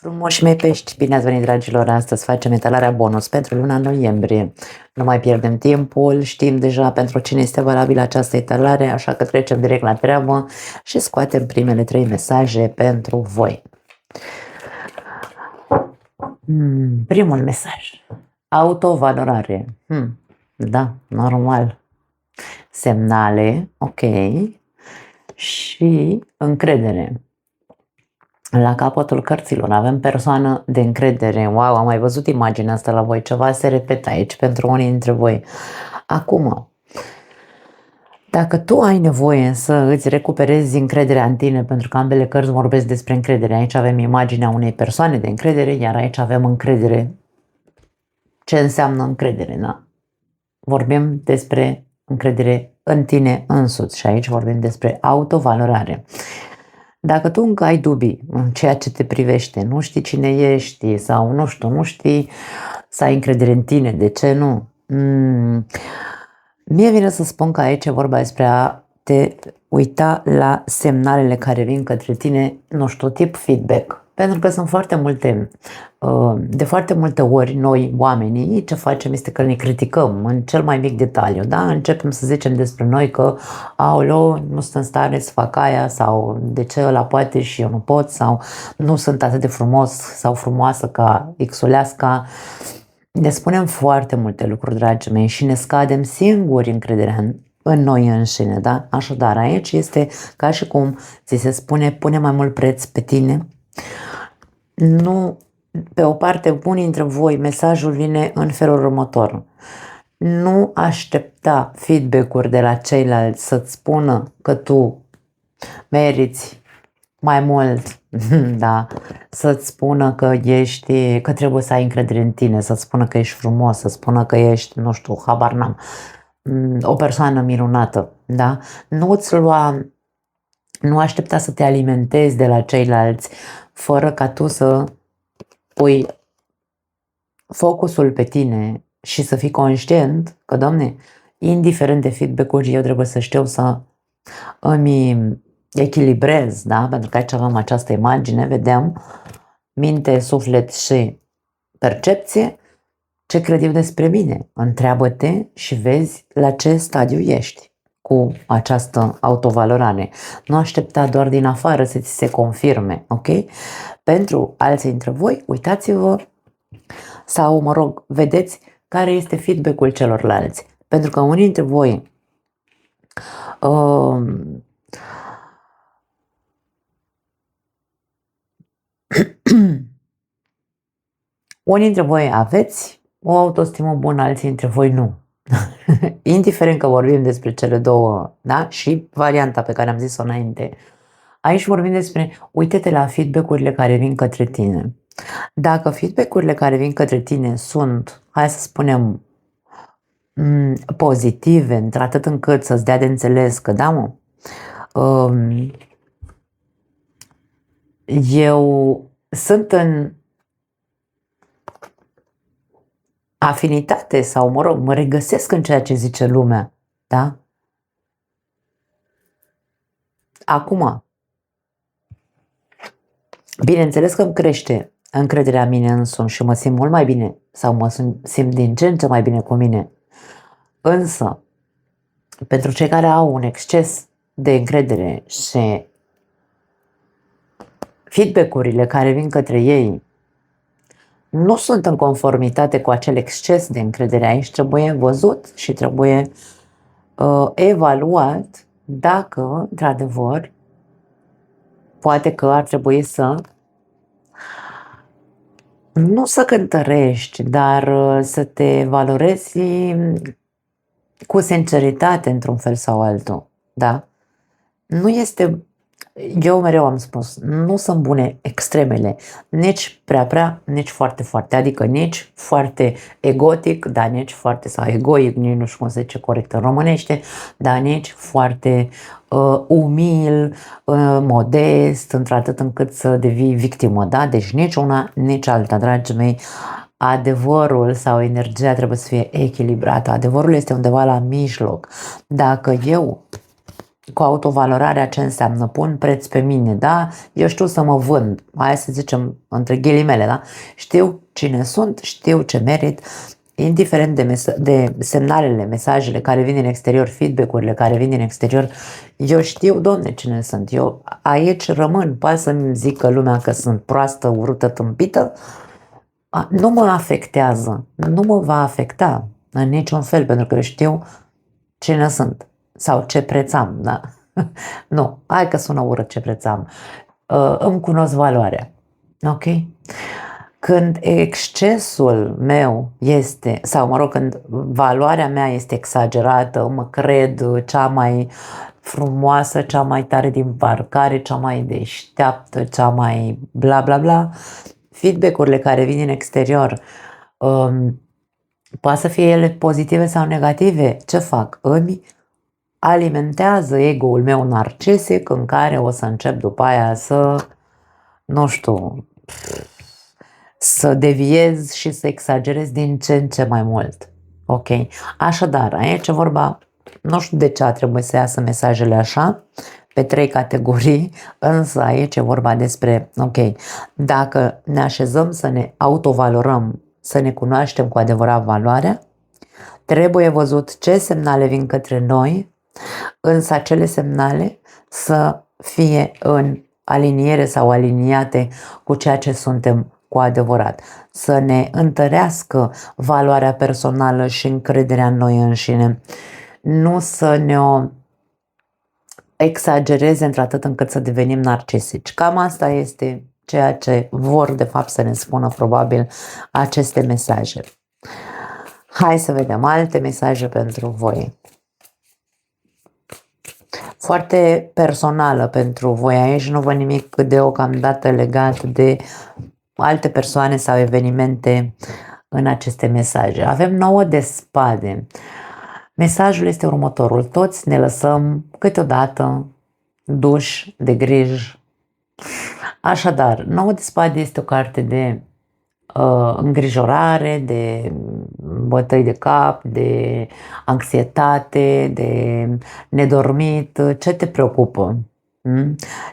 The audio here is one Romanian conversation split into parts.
Frumoși mei pești, bine ați venit, dragilor! Astăzi facem etalarea bonus pentru luna noiembrie. Nu mai pierdem timpul, știm deja pentru cine este valabilă această etalare, așa că trecem direct la treabă și scoatem primele 3 mesaje pentru voi. Primul mesaj. Autovalorare. Da, normal. Semnale, ok. Și încredere. La capătul cărților avem persoană de încredere. Wow, am mai văzut imaginea asta la voi. Ceva se repetă aici pentru unii dintre voi. Acum, dacă tu ai nevoie să îți recuperezi încrederea în tine, pentru că ambele cărți vorbesc despre încredere. Aici avem imaginea unei persoane de încredere, iar aici avem încredere. Ce înseamnă încredere? Da? Vorbim despre încredere în tine însuți și aici vorbim despre autovalorare. Dacă tu încă ai dubii în ceea ce te privește, nu știi cine ești sau nu știi să ai încredere în tine, de ce nu? Mie vine să spun că aici e vorba despre a te uita la semnalele care vin către tine, nu știu, tip feedback. Pentru că sunt foarte multe, de foarte multe ori noi oamenii ce facem este că ne criticăm în cel mai mic detaliu, da? Începem să zicem despre noi că aoleu, nu sunt în stare să fac aia sau de ce ăla poate și eu nu pot sau nu sunt atât de frumos sau frumoasă ca Xuleasca. Ne spunem foarte multe lucruri, dragii mei, și ne scadem singuri încrederea în noi înșine, da? Așadar, aici este ca și cum ți se spune, pune mai mult preț pe tine. Nu, pe o parte, unii dintre voi, mesajul vine în felul următor. Nu aștepta feedback-uri de la ceilalți să-ți spună că tu meriți mai mult, da, să-ți spună că că trebuie să ai încredere în tine, să-ți spună că ești frumos, să-ți spună că ești, nu știu, habar n-am, o persoană minunată, da? Nu aștepta să te alimentezi de la ceilalți fără ca tu să pui focusul pe tine și să fii conștient că, Doamne, indiferent de feedback-uri, eu trebuie să știu să îmi echilibrez, da? Pentru că aici avem această imagine, vedem minte, suflet și percepție. Ce cred eu despre mine? Întreabă-te și vezi la ce stadiu ești cu această autovalorare. Nu aștepta doar din afară să ți se confirme, ok? Pentru alții dintre voi, uitați-vă sau, mă rog, vedeți care este feedback-ul celorlalți. Pentru că unii dintre voi unii dintre voi aveți o autostimă bună, alții dintre voi nu. Indiferent că vorbim despre cele două, da? Și varianta pe care am zis-o înainte. Aici vorbim despre, uite-te la feedback-urile care vin către tine. Dacă feedback-urile care vin către tine sunt, hai să spunem, pozitive, într-atât încât să-ți dea de înțeles că, da, mă, eu sunt în afinitate sau, mă rog, mă regăsesc în ceea ce zice lumea, da? Acum, bineînțeles că îmi crește încrederea în mine însumi și mă simt mult mai bine sau mă simt din ce în ce mai bine cu mine. Însă, pentru cei care au un exces de încredere și feedback-urile care vin către ei nu sunt în conformitate cu acel exces de încredere, aici trebuie văzut și trebuie evaluat dacă, într-adevăr, poate că ar trebui nu să cântărești, dar să te valorezi cu sinceritate într-un fel sau altul, da? Nu este, eu mereu am spus, nu sunt bune extremele, nici prea, nici foarte, adică nici foarte egotic, dar nici foarte, sau egoic, nici nu știu cum se zice corect în românește, dar nici foarte umil, modest, într-atât încât să devii victimă, da? Deci nici una, nici alta, dragii mei. Adevărul sau energia trebuie să fie echilibrată. Adevărul este undeva la mijloc. Dacă eu cu autovalorarea ce înseamnă? Pun preț pe mine, da? Eu știu să mă vând, hai să zicem între ghilimele, da? Știu cine sunt, știu ce merit, indiferent de semnalele, mesajele care vin din exterior, feedback-urile care vin din exterior, eu știu, Doamne, cine sunt. Eu aici rămân, poate să-mi zică lumea că sunt proastă, urâtă, tâmpită, nu mă afectează, nu mă va afecta în niciun fel, pentru că eu știu cine sunt sau ce preț am, da? Nu, hai că sună urât ce preț am. Îmi cunosc valoarea, ok? Când excesul meu este, sau mă rog, când valoarea mea este exagerată, mă cred cea mai frumoasă, cea mai tare din parcare, cea mai deșteaptă, cea mai bla bla bla, feedback-urile care vin din exterior, poate să fie ele pozitive sau negative, ce fac? Îmi alimentează ego-ul meu narcisic în care o să încep după aia să, nu știu, să deviez și să exagerez din ce în ce mai mult. Ok? Așadar, aici e vorba, nu știu de ce a trebuit să iasă mesajele așa, pe 3 categorii, însă aici e vorba despre, ok, dacă ne așezăm să ne autovalorăm, să ne cunoaștem cu adevărat valoarea, trebuie văzut ce semnale vin către noi, însă acele semnale să fie în aliniere sau aliniate cu ceea ce suntem cu adevărat, să ne întărească valoarea personală și încrederea în noi înșine, nu să ne o exagereze într-atât încât să devenim narcisici. Cam asta este ceea ce vor de fapt să ne spună probabil aceste mesaje. Hai să vedem alte mesaje pentru voi. Foarte personală pentru voi aici, nu văd nimic deocamdată legat de alte persoane sau evenimente în aceste mesaje. Avem 9 de spade. Mesajul este următorul. Toți ne lăsăm câteodată duși de griji. Așadar, 9 de spade este o carte de îngrijorare, de bătăi de cap, de anxietate, de nedormit. Ce te preocupă?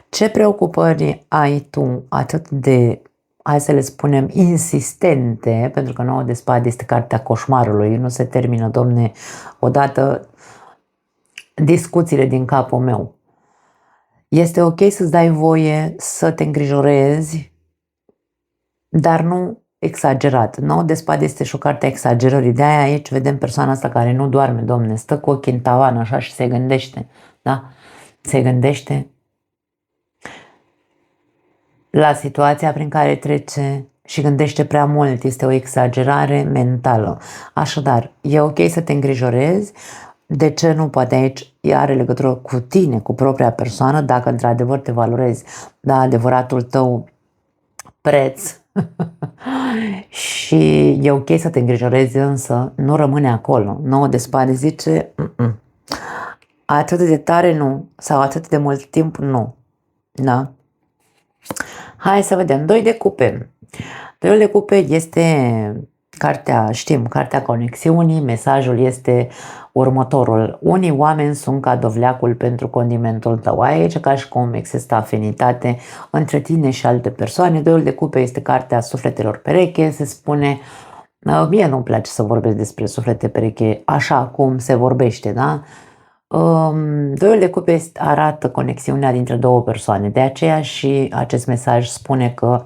Ce preocupări ai tu atât de, hai să le spunem, insistente, pentru că 9 de spade este cartea coșmarului, nu se termină, domne, odată discuțiile din capul meu. Este ok să-ți dai voie să te îngrijorezi, dar nu exagerat. 9 de spade este și o carte a exagerării. De aia aici vedem persoana asta care nu doarme, domne, stă cu ochii în tavan așa și se gândește, da? Se gândește la situația prin care trece și gândește prea mult. Este o exagerare mentală. Așadar, e ok să te îngrijorezi. De ce nu? Poate aici are legătură cu tine, cu propria persoană, dacă într-adevăr te valorezi, da, adevăratul tău preț. Și e ok să te îngrijorezi, însă nu rămâne acolo. 9 de spade zice atât de tare nu, sau atât de mult timp nu, da? Hai să vedem. 2 de cupe. 2 de cupe este cartea, știm, cartea conexiunii. Mesajul este următorul. Unii oameni sunt ca dovleacul pentru condimentul tău. Aici ca și cum există afinitate între tine și alte persoane. 2 de cupe este cartea sufletelor pereche. Se spune, mie nu-mi place să vorbesc despre suflete pereche așa cum se vorbește, da? 2 de cupe arată conexiunea dintre două persoane. De aceea și acest mesaj spune că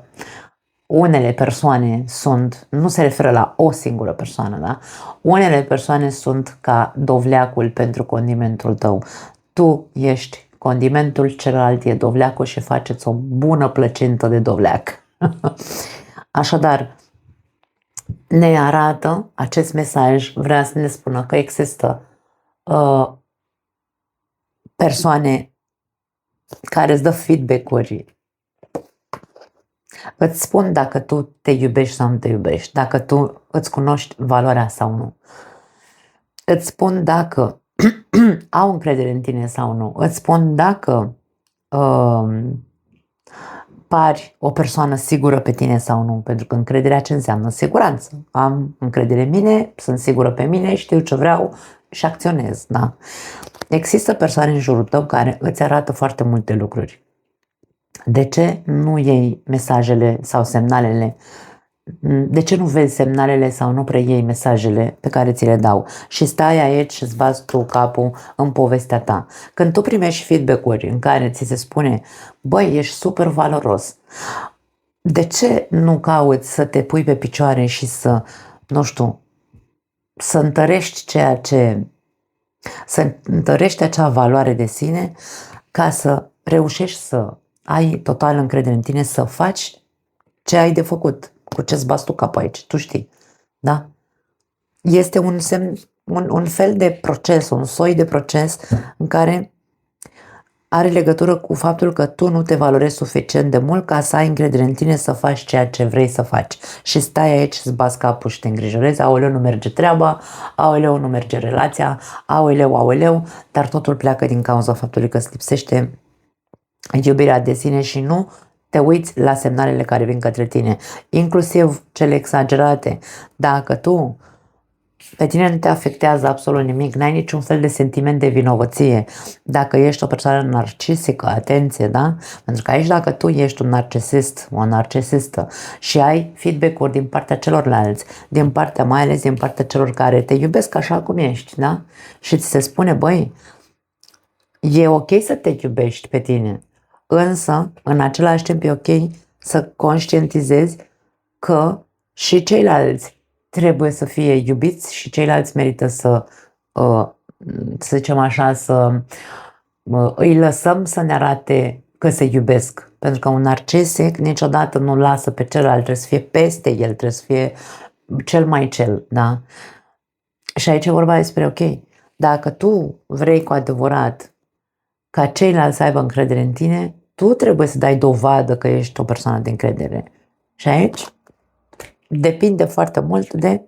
unele persoane sunt, nu se referă la o singură persoană, da? Unele persoane sunt ca dovleacul pentru condimentul tău. Tu ești condimentul, celălalt e dovleacul și faceți o bună plăcintă de dovleac. Așadar, ne arată acest mesaj, vrea să ne spună că există persoane care îți dă feedback-uri. Îți spun dacă tu te iubești sau nu te iubești, dacă tu îți cunoști valoarea sau nu. Îți spun dacă au încredere în tine sau nu. Îți spun dacă pari o persoană sigură pe tine sau nu. Pentru că încrederea ce înseamnă? Siguranță. Am încredere în mine, sunt sigură pe mine, știu ce vreau, și acționezi, da? Există persoane în jurul tău care îți arată foarte multe lucruri. De ce nu iei mesajele sau semnalele? De ce nu vezi semnalele sau nu preiei mesajele pe care ți le dau și stai aici și îți bați tu capul în povestea ta? Când tu primești feedback-uri în care ți se spune, băi, ești super valoros, de ce nu cauți să te pui pe picioare și să, nu știu, să întărești să întărești acea valoare de sine ca să reușești să ai total încredere în tine, să faci ce ai de făcut, cu ce-ți bați tu capul aici, tu știi, da? Este un fel de proces, un soi de proces în care are legătură cu faptul că tu nu te valorezi suficient de mult ca să ai încredere în tine să faci ceea ce vrei să faci. Și stai aici, îți bați capul și te îngrijorezi, aoleu, nu merge treaba, aoleu, nu merge relația, aoleu, dar totul pleacă din cauza faptului că îți lipsește iubirea de sine și nu te uiți la semnalele care vin către tine, inclusiv cele exagerate. Dacă pe tine nu te afectează absolut nimic, n-ai niciun fel de sentiment de vinovăție. Dacă ești o persoană narcisică, atenție, da? Pentru că aici dacă tu ești un narcisist, o narcisistă și ai feedback-uri din partea celorlalți, mai ales din partea celor care te iubesc așa cum ești, da? Și ți se spune, băi, e ok să te iubești pe tine, însă în același timp e ok să conștientizezi că și ceilalți trebuie să fie iubiți și ceilalți merită să zicem așa, să îi lăsăm să ne arate că se iubesc. Pentru că un narcisic niciodată nu lasă pe celălalt, trebuie să fie peste el, trebuie să fie cel mai cel, da? Și aici e vorba despre, ok, dacă tu vrei cu adevărat ca ceilalți să aibă încredere în tine, tu trebuie să dai dovadă că ești o persoană de încredere. Și aici depinde foarte mult de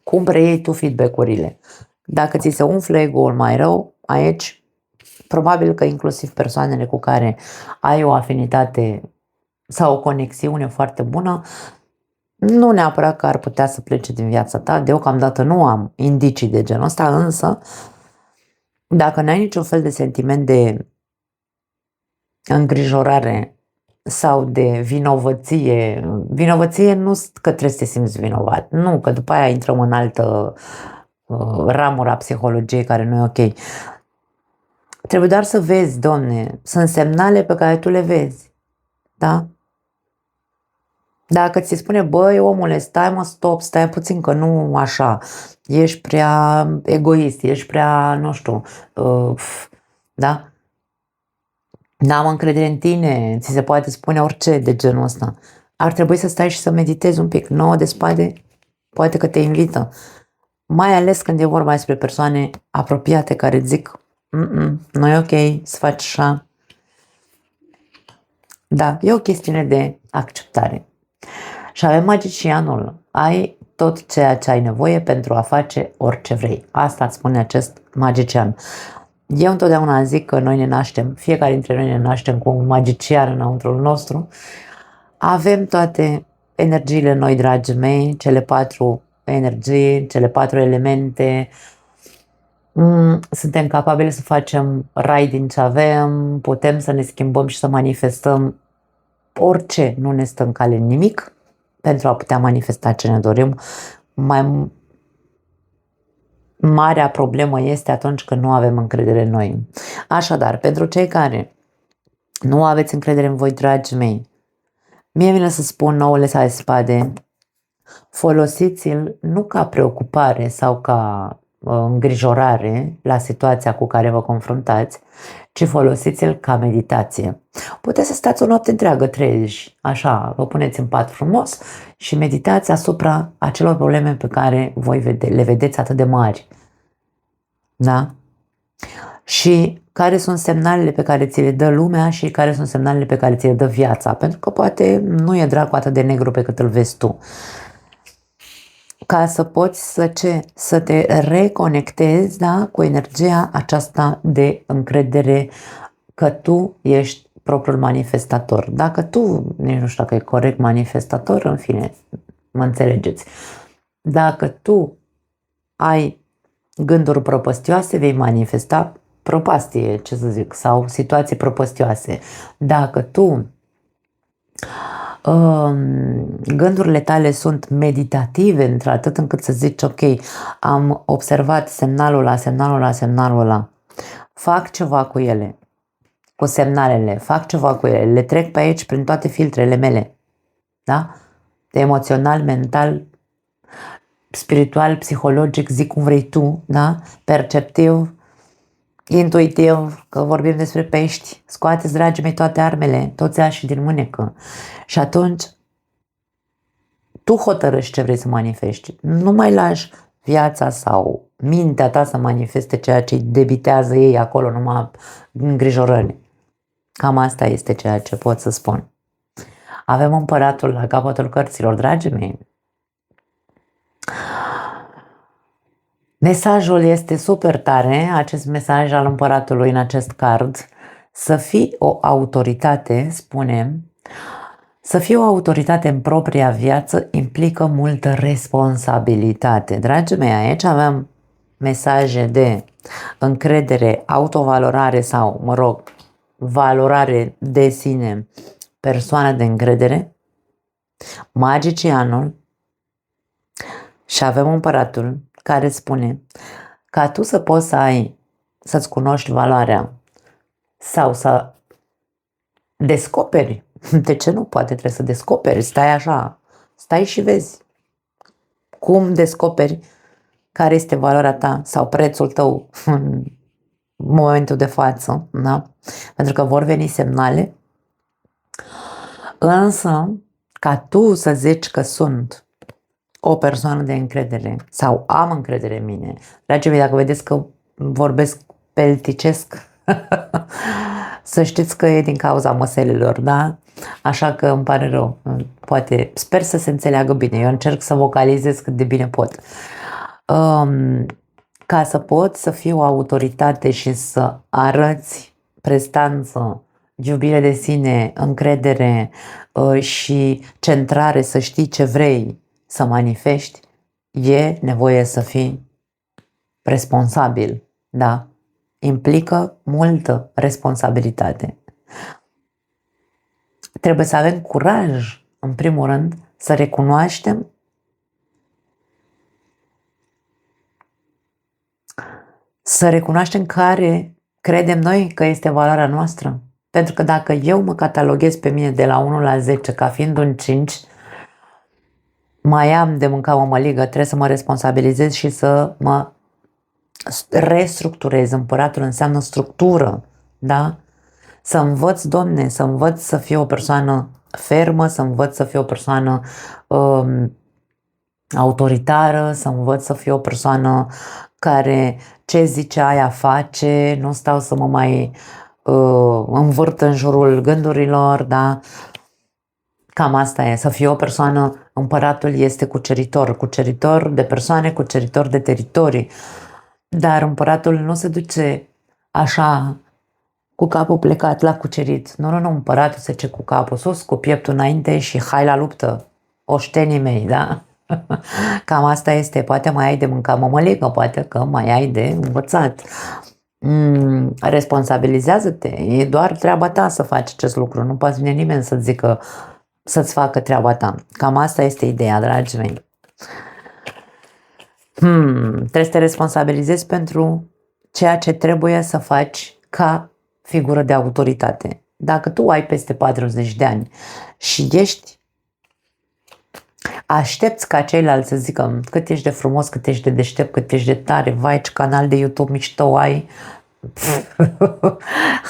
cum preiei tu feedback-urile. Dacă ți se umflă ego-ul mai rău, aici probabil că inclusiv persoanele cu care ai o afinitate sau o conexiune foarte bună, nu neapărat că ar putea să plece din viața ta. Deocamdată nu am indicii de genul ăsta, însă dacă n-ai niciun fel de sentiment de îngrijorare sau de vinovăție nu că trebuie să te simți vinovat, nu, că după aia intrăm în altă ramură a psihologiei care nu e ok. Trebuie doar să vezi, Doamne, sunt semnale pe care tu le vezi, da? Dacă ți se spune, băi, omule, stai puțin că nu așa, ești prea egoist, ești prea, nu știu, da? N-am încredere în tine, ți se poate spune orice de genul ăsta. Ar trebui să stai și să meditezi un pic. 9 de spade poate că te invită. Mai ales când e vorba despre persoane apropiate care îți zic, nu e ok să faci așa. Da, e o chestiune de acceptare. Și avem magicianul. Ai tot ceea ce ai nevoie pentru a face orice vrei. Asta îți spune acest magician. Eu întotdeauna zic că noi ne naștem, fiecare dintre noi ne naștem cu un magician înăuntrul nostru. Avem toate energiile noi, dragii mei, cele 4 energii, cele 4 elemente. Suntem capabili să facem rai din ce avem, putem să ne schimbăm și să manifestăm orice, nu ne stă în cale nimic pentru a putea manifesta ce ne dorim. Mai marea problemă este atunci când nu avem încredere în noi. Așadar, pentru cei care nu aveți încredere în voi, dragii mei, mie vine să spun, noule de spade, folosiți-l nu ca preocupare sau ca îngrijorare la situația cu care vă confruntați, ci folosiți-l ca meditație. Puteți să stați o noapte întreagă, treji, așa, vă puneți în pat frumos și meditați asupra acelor probleme pe care voi le vedeți atât de mari. Da? Și care sunt semnalele pe care ți le dă lumea și care sunt semnalele pe care ți le dă viața. Pentru că poate nu e dracul atât de negru pe cât îl vezi tu. Ca să poți să te reconectezi, da, cu energia aceasta de încredere că tu ești propriul manifestator. Dacă tu, nici nu știu dacă e corect manifestator, în fine, mă înțelegeți. Dacă tu ai gânduri propăstioase, vei manifesta propastie, ce să zic, sau situații propăstioase. Dacă tu gândurile tale sunt meditative într-atât încât să zici, ok, am observat semnalul ăla, fac ceva cu ele, cu semnalele, fac ceva cu ele, le trec pe aici prin toate filtrele mele, da? De emoțional, mental, spiritual, psihologic, zic cum vrei tu, da? Perceptiv, intuitiv, că vorbim despre pești, scoateți, dragii mei, toate armele, toți așii din mânecă și atunci tu hotărăști ce vrei să manifesti. Nu mai lași viața sau mintea ta să manifeste ceea ce îi debitează ei acolo, numai îngrijorări. Cam asta este ceea ce pot să spun. Avem împăratul la capătul cărților, dragii mei. Mesajul este super tare, acest mesaj al împăratului în acest card. Să fii o autoritate, spunem, să fii o autoritate în propria viață implică multă responsabilitate. Dragii mei, aici avem mesaje de încredere, autovalorare sau, mă rog, valorare de sine, persoană de încredere, magicianul și avem împăratul care spune ca tu să poți să-ți cunoști valoarea sau să descoperi. De ce nu? Poate trebuie să descoperi. Stai așa, stai și vezi. Cum descoperi care este valoarea ta sau prețul tău în momentul de față, da? Pentru că vor veni semnale, însă ca tu să zici că sunt o persoană de încredere sau am încredere în mine. Dragii mei, dacă vedeți că vorbesc pelticesc, să știți că e din cauza măselelor, da? Așa că îmi pare rău. Poate, sper să se înțeleagă bine. Eu încerc să vocalizez cât de bine pot. Ca să poți să fii o autoritate și să arăți prestanță, iubire de sine, încredere și centrare, să știi ce vrei să manifesti, e nevoie să fii responsabil, da? Implică multă responsabilitate. Trebuie să avem curaj, în primul rând, să recunoaștem care credem noi că este valoarea noastră. Pentru că dacă eu mă cataloghez pe mine de la 1 la 10 ca fiind un 5, mai am de mâncat o măligă, trebuie să mă responsabilizez și să mă restructurez. Împăratul înseamnă structură, da? Să învăț, Doamne, să învăț să fiu o persoană fermă, să învăț să fiu o persoană autoritară, să învăț să fiu o persoană care ce zice aia face, nu stau să mă mai învârt în jurul gândurilor, da? Cam asta e, să fiu o persoană, împăratul este cuceritor de persoane, cuceritor de teritorii, dar împăratul nu se duce așa cu capul plecat la cucerit. Nu, împăratul se duce cu capul sus, cu pieptul înainte și hai la luptă, oștenii mei, da? Cam asta este, poate mai ai de mâncat mămăligă, poate că mai ai de învățat. Responsabilizează-te, e doar treaba ta să faci acest lucru, nu poate vine nimeni să-ți zică să-ți facă treaba ta. Cam asta este ideea, dragii mei. Trebuie să te responsabilizezi pentru ceea ce trebuie să faci ca figură de autoritate. Dacă tu ai peste 40 de ani și aștepți ca ceilalți să zică cât ești de frumos, cât ești de deștept, cât ești de tare, vai ce canal de YouTube mișto ai,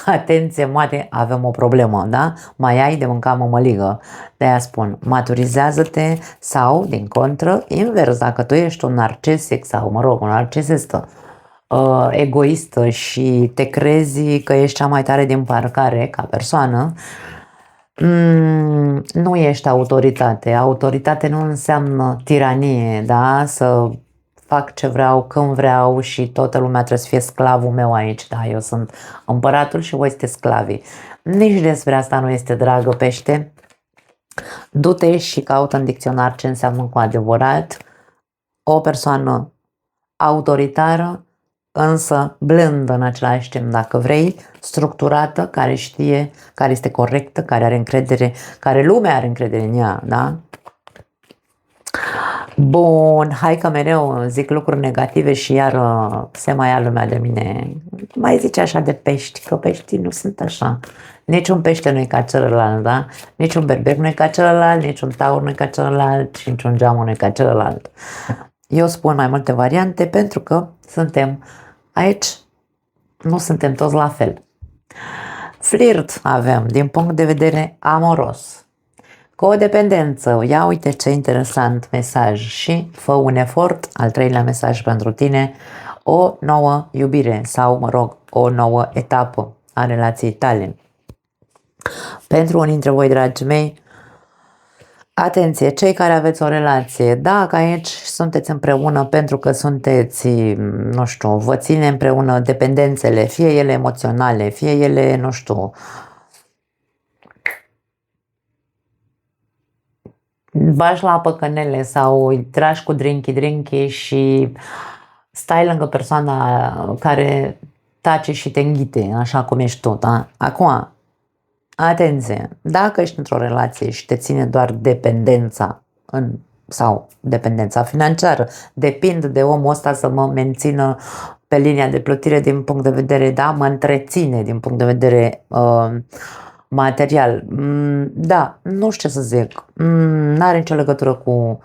atenție mare, avem o problemă, da? Mai ai de mâncat mămăligă. De-aia spun, maturizează-te sau, din contră, invers, dacă tu ești un narcisic sau, mă rog, un narcisistă, egoistă și te crezi că ești cea mai tare din parcare ca persoană, nu ești autoritate. Autoritate nu înseamnă tiranie, da? Să fac ce vreau, când vreau și toată lumea trebuie să fie sclavul meu aici. Da, eu sunt împăratul și voi sunteți sclavii. Nici despre asta nu este, dragă pește. Du-te și caută în dicționar ce înseamnă cu adevărat o persoană autoritară, însă blândă în același timp, dacă vrei, structurată, care știe, care este corectă, care are încredere, care lumea are încredere în ea, da? Bun, hai că mereu zic lucruri negative și iar se mai ia lumea de mine. Mai zice așa de pești, că peștii nu sunt așa. Niciun pește nu e ca celălalt, da? Niciun berbec nu e ca celălalt, niciun taur nu e ca celălalt și niciun geamă nu e ca celălalt. Eu spun mai multe variante pentru că suntem aici, nu suntem toți la fel. Flirt avem din punct de vedere amoros. Codependență, ia uite ce interesant mesaj și fă un efort, al treilea mesaj pentru tine, o nouă iubire sau, mă rog, o nouă etapă a relației tale. Pentru unii dintre voi, dragii mei, atenție, cei care aveți o relație, dacă aici sunteți împreună pentru că sunteți, nu știu, vă ține împreună dependențele, fie ele emoționale, fie ele, nu știu, bași la păcănele sau îi tragi cu drinky și stai lângă persoana care tace și te înghite, așa cum ești tu, da? Acum, atenție, dacă ești într-o relație și te ține doar dependența sau dependența financiară, depind de omul ăsta să mă mențină pe linia de plătire din punct de vedere, da, mă întreține din punct de vedere material. Da, nu știu ce să zic, n-are nicio legătură cu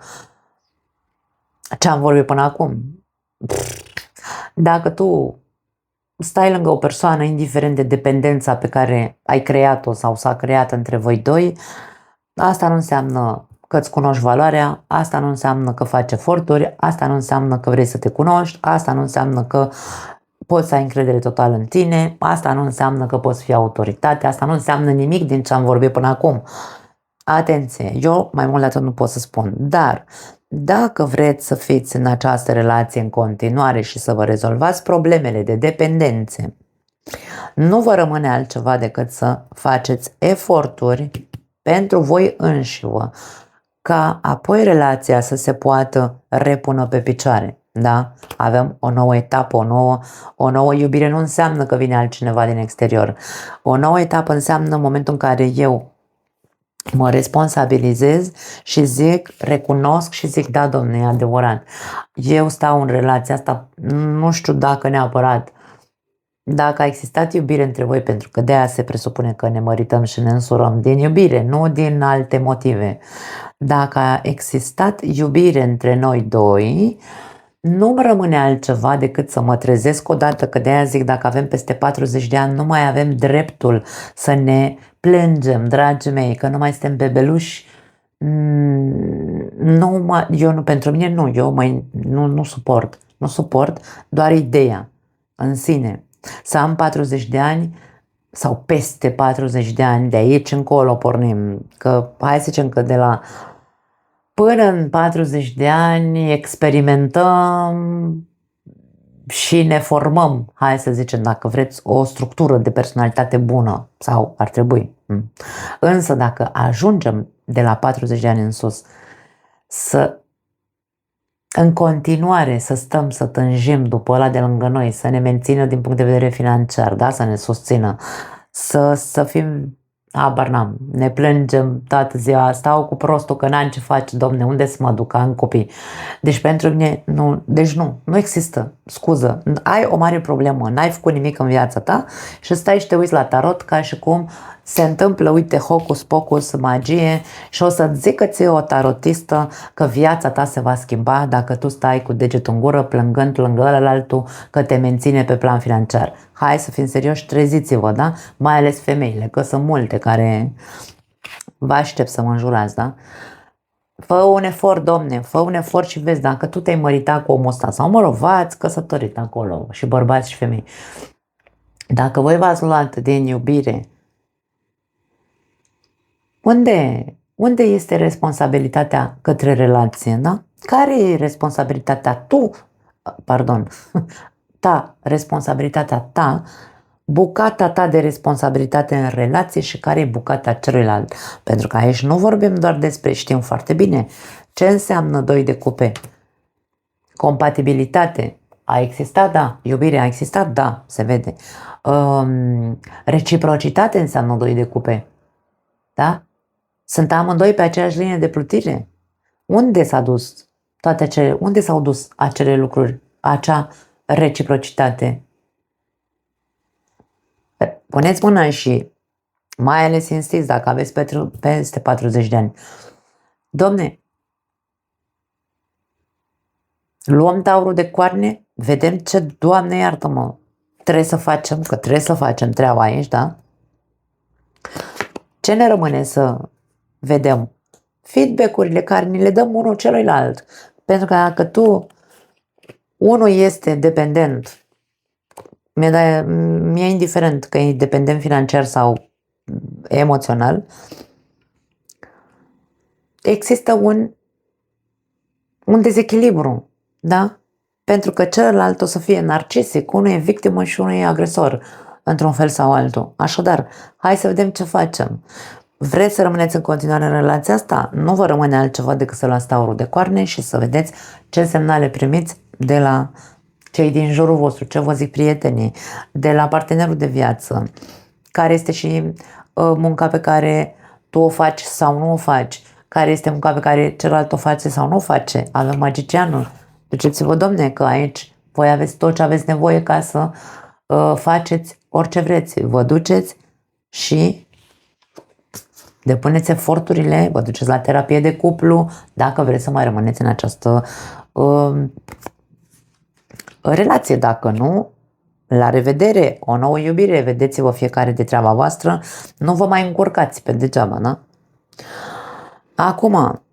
ce am vorbit până acum. Dacă tu stai lângă o persoană, indiferent de dependența pe care ai creat-o sau s-a creat între voi doi, asta nu înseamnă că îți cunoști valoarea, asta nu înseamnă că faci eforturi, asta nu înseamnă că vrei să te cunoști, asta nu înseamnă că poți să ai încredere totală în tine, asta nu înseamnă că poți fi autoritate, asta nu înseamnă nimic din ce am vorbit până acum. Atenție, eu mai mult de atât nu pot să spun, dar dacă vreți să fiți în această relație în continuare și să vă rezolvați problemele de dependențe, nu vă rămâne altceva decât să faceți eforturi pentru voi înșivă, ca apoi relația să se poată repună pe picioare. Da? Avem o nouă etapă, o nouă iubire nu înseamnă că vine altcineva din exterior. O nouă etapă înseamnă momentul în care eu mă responsabilizez și zic, recunosc și zic, da, domne, e adevărat. Eu stau în relația asta, nu știu dacă neapărat, dacă a existat iubire între voi, pentru că de aia se presupune că ne mărităm și ne însurăm din iubire, nu din alte motive. Dacă a existat iubire între noi doi, nu-mi rămâne altceva decât să mă trezesc odată, că de aia zic, dacă avem peste 40 de ani, nu mai avem dreptul să ne plângem, dragii mei, că nu mai suntem bebeluși. Pentru mine nu, nu suport doar ideea în sine. Să am 40 de ani sau peste 40 de ani, de aici încolo pornim, că hai să zicem că de la până în 40 de ani experimentăm și ne formăm, hai să zicem, dacă vreți, o structură de personalitate bună, sau ar trebui. Însă dacă ajungem de la 40 de ani în sus să în continuare să stăm să tânjim după ăla de lângă noi, să ne mențină din punct de vedere financiar, da? Să ne susțină, să fim, habar n-am, ne plângem toată ziua, stau cu prostul că n-am ce face, domne, unde să mă duc, am copii. Deci pentru mine, nu există scuză. Ai o mare problemă, n-ai făcut nimic în viața ta și stai și te uiți la tarot ca și cum se întâmplă, uite, hocus pocus, magie și o să-ți zică ție o tarotistă că viața ta se va schimba dacă tu stai cu degetul în gură plângând lângă ălaltul că te menține pe plan financiar. Hai să fim serioși, treziți-vă, da? Mai ales femeile, că sunt multe care vă aștept să mă înjurați, da? Fă un efort, domne, fă un efort și vezi dacă tu te-ai măritat cu omul ăsta sau, mă rog, v-ați căsătorit acolo și bărbați și femei. Dacă voi v-ați luat din iubire, unde este responsabilitatea către relație, da? Care e responsabilitatea responsabilitatea ta, bucata ta de responsabilitate în relație și care e bucata celuilalt. Pentru că aici nu vorbim doar despre, știm foarte bine ce înseamnă doi de cupe. Compatibilitate, A existat, da. Iubire a existat, da, se vede. Reciprocitate înseamnă 2 de cupe. Da? Sunt amândoi pe aceeași linie de plutire. Unde s-a dus unde s-au dus acele lucruri, acea reciprocitate? Puneți mâna și mai ales insists dacă aveți peste 40 de ani. Domne, luăm taurul de coarne, vedem ce, Doamne iartă-mă, trebuie să facem, că trebuie să facem treaba aici, da? Ce ne rămâne să vedem? Feedback-urile care ni le dăm unul celuilalt. Pentru că dacă unul este dependent, mi-e indiferent că e dependent financiar sau emoțional, există un dezechilibru, da? Pentru că celălalt o să fie narcisic, unul e victimă și unul e agresor, într-un fel sau altul. Așadar, hai să vedem ce facem. Vreți să rămâneți în continuare în relația asta? Nu vă rămâne altceva decât să luați taurul de coarne și să vedeți ce semnale primiți de la cei din jurul vostru, ce vă zic prietenii, de la partenerul de viață, care este și munca pe care tu o faci sau nu o faci, care este munca pe care celălalt o face sau nu o face. Avem magicianul. Duceți-vă, domne, că aici voi aveți tot ce aveți nevoie ca să faceți orice vreți. Vă duceți și depuneți eforturile, vă duceți la terapie de cuplu, dacă vreți să mai rămâneți în această relație. Dacă nu, la revedere, o nouă iubire, vedeți-vă fiecare de treaba voastră, nu vă mai încurcați pe degeaba, da? Acum,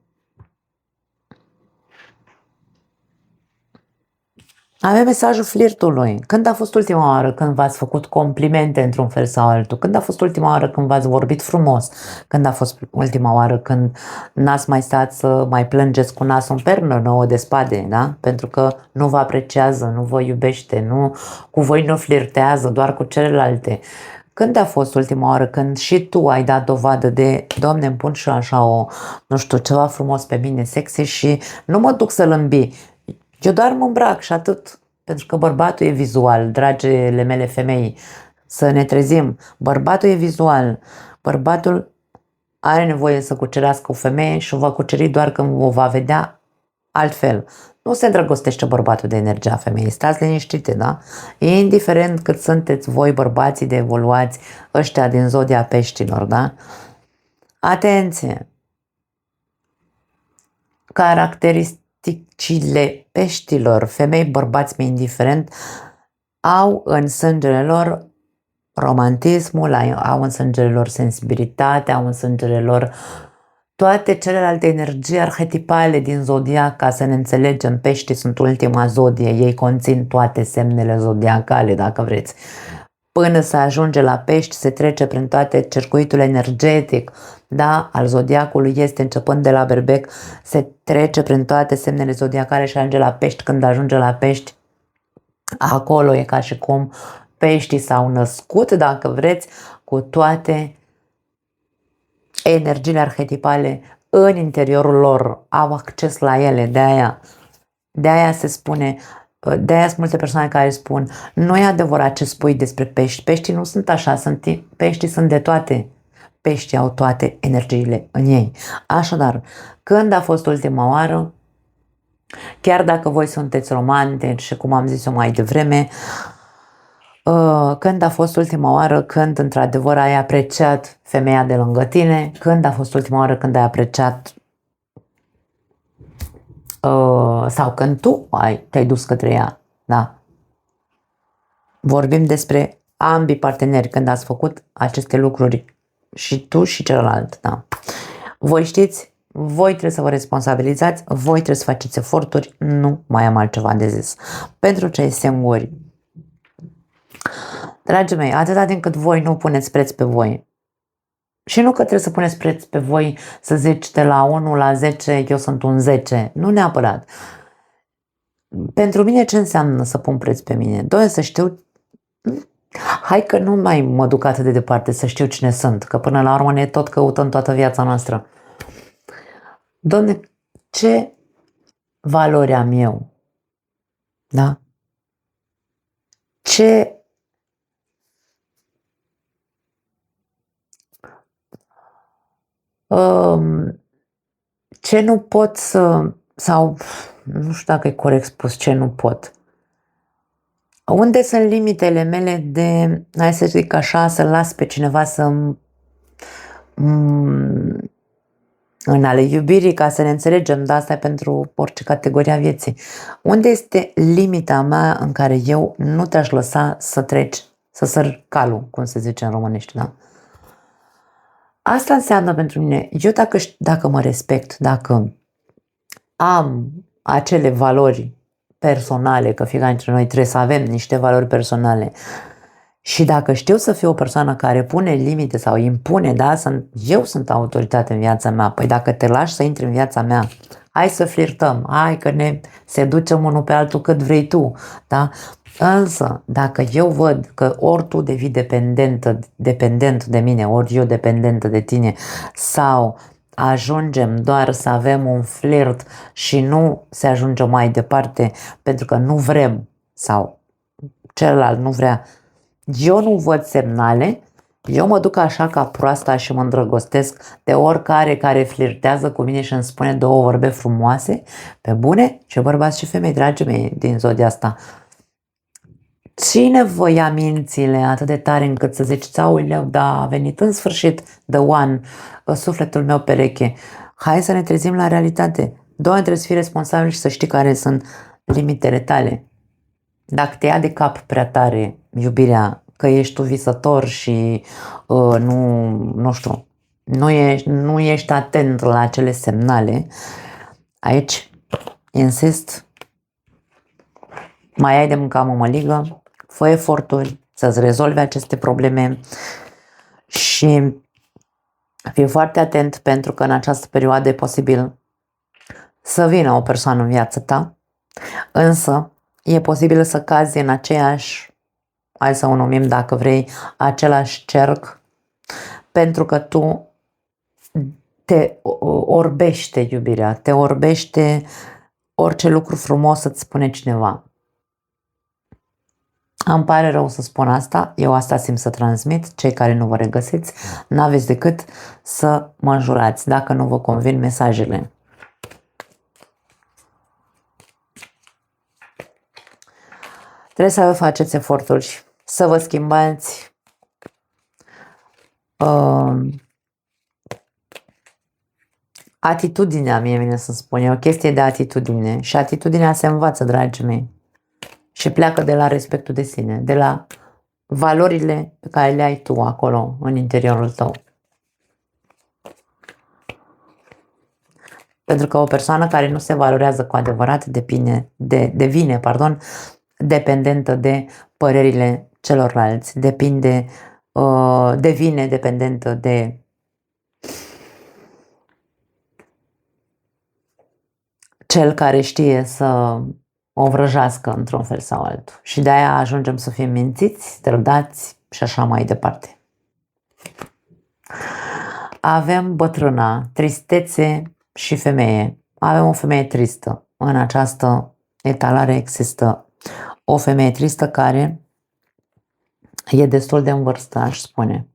avem mesajul flirtului. Când a fost ultima oară când v-ați făcut complimente într-un fel sau altul? Când a fost ultima oară când v-ați vorbit frumos? Când a fost ultima oară când n-ați mai stat să mai plângeți cu nasul în pernă, 9 de spade, da? Pentru că nu vă apreciază, nu vă iubește, cu voi nu flirtează, doar cu celelalte. Când a fost ultima oară când și tu ai dat dovadă de, Doamne, îmi pun și așa nu știu, ceva frumos pe mine, sexy și nu mă duc să-l îmbi. Eu doar mă îmbrac și atât, pentru că bărbatul e vizual, dragile mele femei, să ne trezim. Bărbatul e vizual, bărbatul are nevoie să cucerească o femeie și o va cuceri doar când o va vedea altfel. Nu se îndrăgostește bărbatul de energia femeii, stați liniștite, da? Indiferent cât sunteți voi bărbații de evoluați, ăștia din zodia peștilor, da? Atenție! Caracteristicile peștilor, femei, bărbați, mi indiferent, au în sângele lor romantismul, au în sângele lor sensibilitatea, au în sângele lor toate celelalte energii arhetipale din zodiac. Ca să ne înțelegem, peștii sunt ultima zodie, ei conțin toate semnele zodiacale, dacă vreți. Până să ajunge la pești, se trece prin toate circuitul energetic, da, al zodiacului, este începând de la berbec, se trece prin toate semnele zodiacale și ajunge la pești. Când ajunge la pești, acolo e ca și cum peștii s-au născut, dacă vreți, cu toate energiile arhetipale în interiorul lor, au acces la ele, de aia se spune, de aia sunt multe persoane care spun, nu e adevărat ce spui despre pești, peștii nu sunt așa, peștii sunt de toate, peștii au toate energiile în ei. Așadar, când a fost ultima oară, chiar dacă voi sunteți romantici și cum am zis eu mai devreme, când a fost ultima oară când într-adevăr ai apreciat femeia de lângă tine, când a fost ultima oară când ai apreciat sau când tu te-ai dus către ea, da? Vorbim despre ambii parteneri, când ați făcut aceste lucruri și tu și celălalt, da? Voi știți, voi trebuie să vă responsabilizați, voi trebuie să faceți eforturi, nu mai am altceva de zis. Pentru cei singuri, dragii mei, atâta timp cât voi nu puneți preț pe voi, și nu că trebuie să puneți preț pe voi, să zici de la 1 la 10, eu sunt un 10, nu neapărat. Pentru mine ce înseamnă să pun preț pe mine? Doar să știu, hai că nu mai mă duc atât de departe, să știu cine sunt, că până la urmă ne tot căutăm toată viața noastră. Doamne, ce valori am eu? Da? Ce ce nu pot sau nu știu dacă e corect spus ce nu pot. Unde sunt limitele mele de, hai să zic așa, să las pe cineva în ale iubirii, ca să ne înțelegem, dar asta e pentru orice categorie a vieții. Unde este limita mea în care eu nu te-aș lăsa să treci, să sări calul, cum se zice în românește, da? Asta înseamnă pentru mine, eu dacă mă respect, dacă am acele valori personale, că fiecare dintre noi trebuie să avem niște valori personale, și dacă știu să fiu o persoană care pune limite sau impune, da, eu sunt autoritate în viața mea, păi dacă te lași să intri în viața mea, hai să flirtăm, hai că ne seducem unul pe altul cât vrei tu, da? Însă, dacă eu văd că ori tu devii dependent de mine, ori eu dependentă de tine, sau ajungem doar să avem un flirt și nu se ajunge mai departe pentru că nu vrem sau celălalt nu vrea, eu nu văd semnale, eu mă duc așa ca proasta și mă îndrăgostesc de oricare care flirtează cu mine și îmi spune două vorbe frumoase, pe bune, și bărbați și femei, dragii mei, din zodia asta. Cine vă ia mințile atât de tare încât să ziceți, aoleu, da, a venit în sfârșit the one, sufletul meu pereche. Hai să ne trezim la realitate. Doar trebuie să fii responsabil și să știi care sunt limitele tale. Dacă te ia de cap prea tare iubirea, că ești tu visător și nu știu, nu ești atent la acele semnale, aici insist, mai ai de mâncat mămăligă, fă eforturi să-ți rezolvi aceste probleme și fii foarte atent, pentru că în această perioadă e posibil să vină o persoană în viața ta, însă e posibil să cazi în aceeași, hai să o numim dacă vrei, același cerc, pentru că tu te orbește iubirea, te orbește orice lucru frumos să-ți spune cineva. Îmi pare rău să spun asta, eu asta simt să transmit, cei care nu vă regăsiți, n-aveți decât să mă înjurați dacă nu vă convin mesajele. Trebuie să faceți eforturi, să vă schimbați atitudinea, mie vine să spun, e o chestie de atitudine și atitudinea se învață, dragii mei, și pleacă de la respectul de sine, de la valorile pe care le ai tu acolo, în interiorul tău. Pentru că o persoană care nu se valorează cu adevărat devine dependentă de părerile celorlalți, devine dependentă de cel care știe să o vrăjească într-un fel sau altul. Și de aia ajungem să fim mințiți, trădați și așa mai departe. Avem bătrâna, tristețe și femeie. Avem o femeie tristă. În această etalare există o femeie tristă care e destul de în vârstă, aș spune.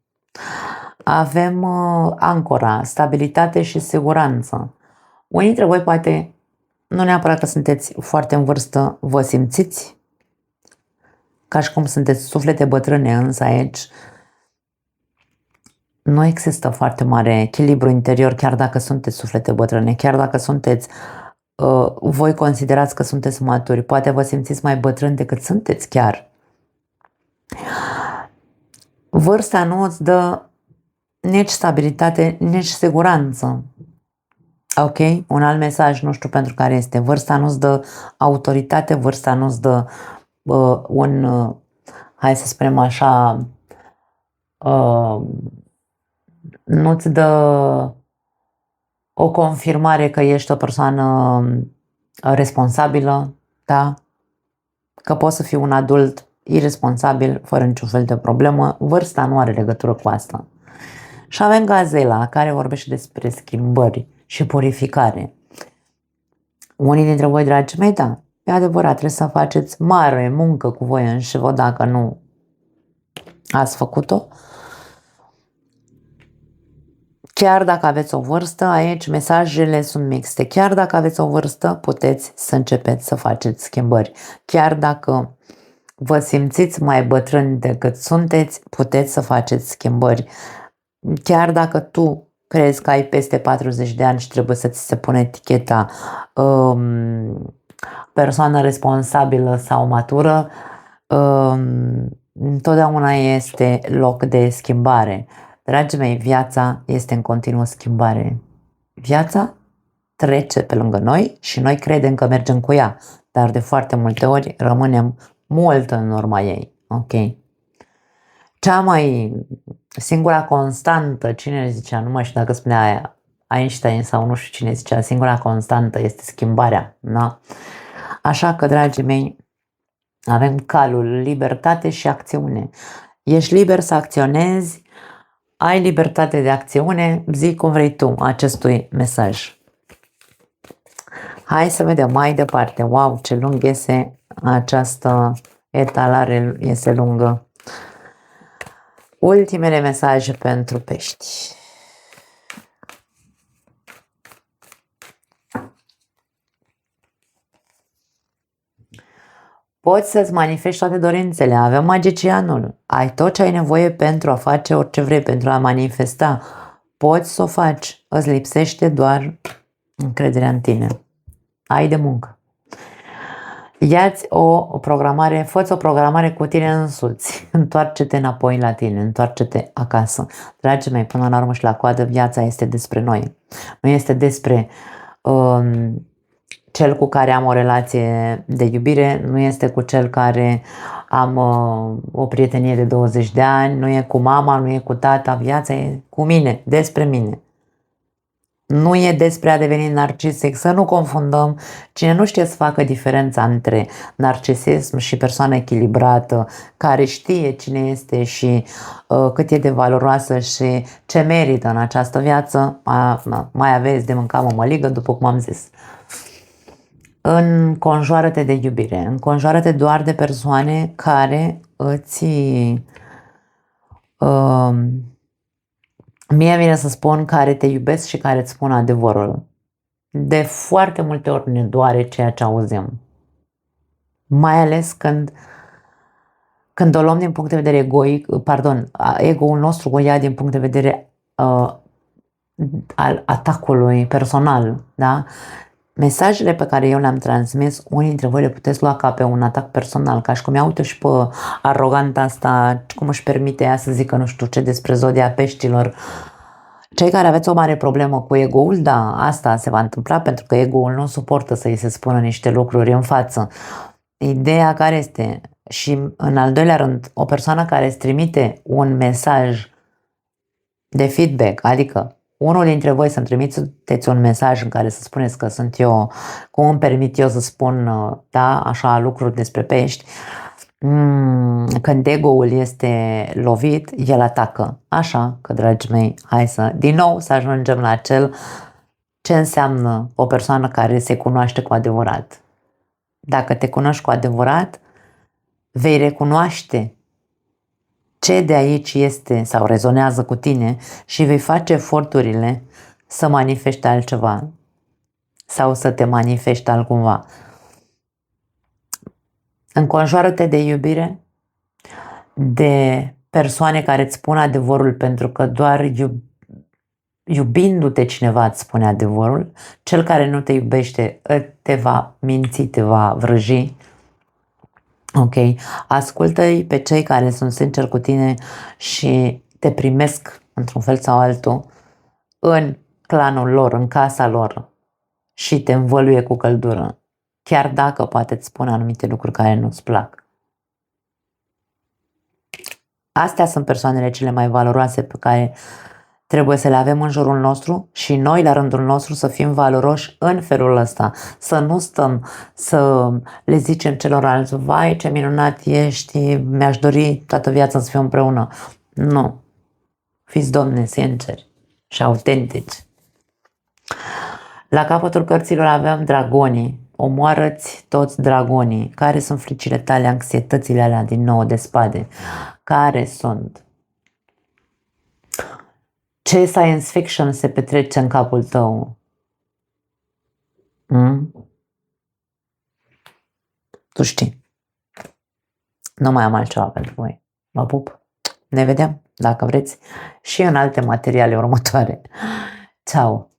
Avem ancora, stabilitate și siguranță. Unii dintre voi poate, nu neapărat că sunteți foarte în vârstă, vă simțiți ca și cum sunteți suflete bătrâne, însă aici nu există foarte mare echilibru interior, chiar dacă sunteți suflete bătrâne, chiar dacă sunteți, voi considerați că sunteți maturi, poate vă simțiți mai bătrâni decât sunteți chiar. Vârsta nu îți dă nici stabilitate, nici siguranță. Ok? Un alt mesaj, nu știu pentru care este. Vârsta nu-ți dă autoritate, vârsta nu-ți dă hai să spunem așa, nu-ți dă o confirmare că ești o persoană responsabilă, da? Că poți să fii un adult irresponsabil, fără niciun fel de problemă. Vârsta nu are legătură cu asta. Și avem Gazela, care vorbește despre schimbări și purificare. Unii dintre voi, dragii mei, da, E adevărat, trebuie să faceți mare muncă cu voi înși vă dacă nu ați făcut-o. Chiar dacă aveți o vârstă, aici mesajele sunt mixte. Chiar dacă aveți o vârstă, puteți să începeți să faceți schimbări. Chiar dacă vă simțiți mai bătrâni decât sunteți, puteți să faceți schimbări. Chiar dacă tu crezi că ai peste 40 de ani și trebuie să ți se pune eticheta persoană responsabilă sau matură, întotdeauna este loc de schimbare. Dragii mei, viața este în continuă schimbare. Viața trece pe lângă noi și noi credem că mergem cu ea, dar de foarte multe ori rămânem mult în urma ei. Ok? Singura constantă, cine zicea, nu mai știu dacă spunea aia, Einstein sau nu știu cine zicea, singura constantă este schimbarea. Da? Așa că, dragii mei, avem calul, libertate și acțiune. Ești liber să acționezi, ai libertate de acțiune, zi cum vrei tu acestui mesaj. Hai să vedem mai departe. Wow, ce lung iese această etalare, iese lungă. Ultimele mesaje pentru pești. Poți să-ți manifesti toate dorințele, avem magicianul, ai tot ce ai nevoie pentru a face orice vrei, pentru a manifesta. Poți să o faci, îți lipsește doar încrederea în tine. Ai de muncă. Ia-ți o programare, fă-ți o programare cu tine însuți. Întoarce-te înapoi la tine, întoarce-te acasă. Dragii mei, până la urmă și la coadă, viața este despre noi. Nu este despre cel cu care am o relație de iubire, nu este cu cel care am o prietenie de 20 de ani, nu e cu mama, nu e cu tata, viața e cu mine, despre mine. Nu e despre a deveni narcisic, să nu confundăm. Cine nu știe să facă diferența între narcisism și persoană echilibrată, care știe cine este și cât e de valoroasă și ce merită în această viață, mai aveți de mâncat mămăligă, după cum am zis. Înconjoară-te de iubire, înconjoară-te doar de persoane care îți... Mie vine să spun care te iubesc și care îți spun adevărul. De foarte multe ori ne doare ceea ce auzim. Mai ales când o luăm din punct de vedere egoic, ego-ul nostru o ia din punct de vedere al atacului personal, da? Mesajele pe care eu le-am transmis, unii dintre voi le puteți lua ca pe un atac personal, ca și cum uite și pe aroganta asta, cum își permite ea să zică nu știu ce despre zodia peștilor. Cei care aveți o mare problemă cu ego-ul, da, asta se va întâmpla pentru că ego-ul nu suportă să îi se spună niște lucruri în față. Ideea care este, și în al doilea rând, o persoană care îți trimite un mesaj de feedback, adică unul dintre voi să-mi trimiteți un mesaj în care să spuneți că sunt eu, cum îmi permit eu să spun, da, așa lucruri despre pești, când ego-ul este lovit, el atacă. Așa că, dragii mei, hai din nou să ajungem la ce înseamnă o persoană care se cunoaște cu adevărat. Dacă te cunoști cu adevărat, vei recunoaște ce de aici este sau rezonează cu tine și vei face eforturile să manifeste altceva sau să te manifeste altcumva. Înconjoară-te de iubire, de persoane care îți spun adevărul, pentru că doar iubindu-te cineva îți spune adevărul. Cel care nu te iubește te va minți, te va vrăji. Ok, ascultă-i pe cei care sunt sinceri cu tine și te primesc într-un fel sau altul în clanul lor, în casa lor și te învăluie cu căldură, chiar dacă poate îți spune anumite lucruri care nu-ți plac. Astea sunt persoanele cele mai valoroase pe care trebuie să le avem în jurul nostru și noi, la rândul nostru, să fim valoroși în felul ăsta. Să nu stăm să le zicem celorlalți, vai, ce minunat ești, mi-aș dori toată viața să fiu împreună. Nu. Fiți, Doamne, sinceri și autentici. La capătul cărților avem dragonii, omoară-ți toți dragonii. Care sunt fricile tale, anxietățile alea din 9 de spade? Care sunt? Ce science fiction se petrece în capul tău? Tu știi. Nu mai am altceva pentru voi. Vă pup. Ne vedem, dacă vreți, și în alte materiale următoare. Ciao!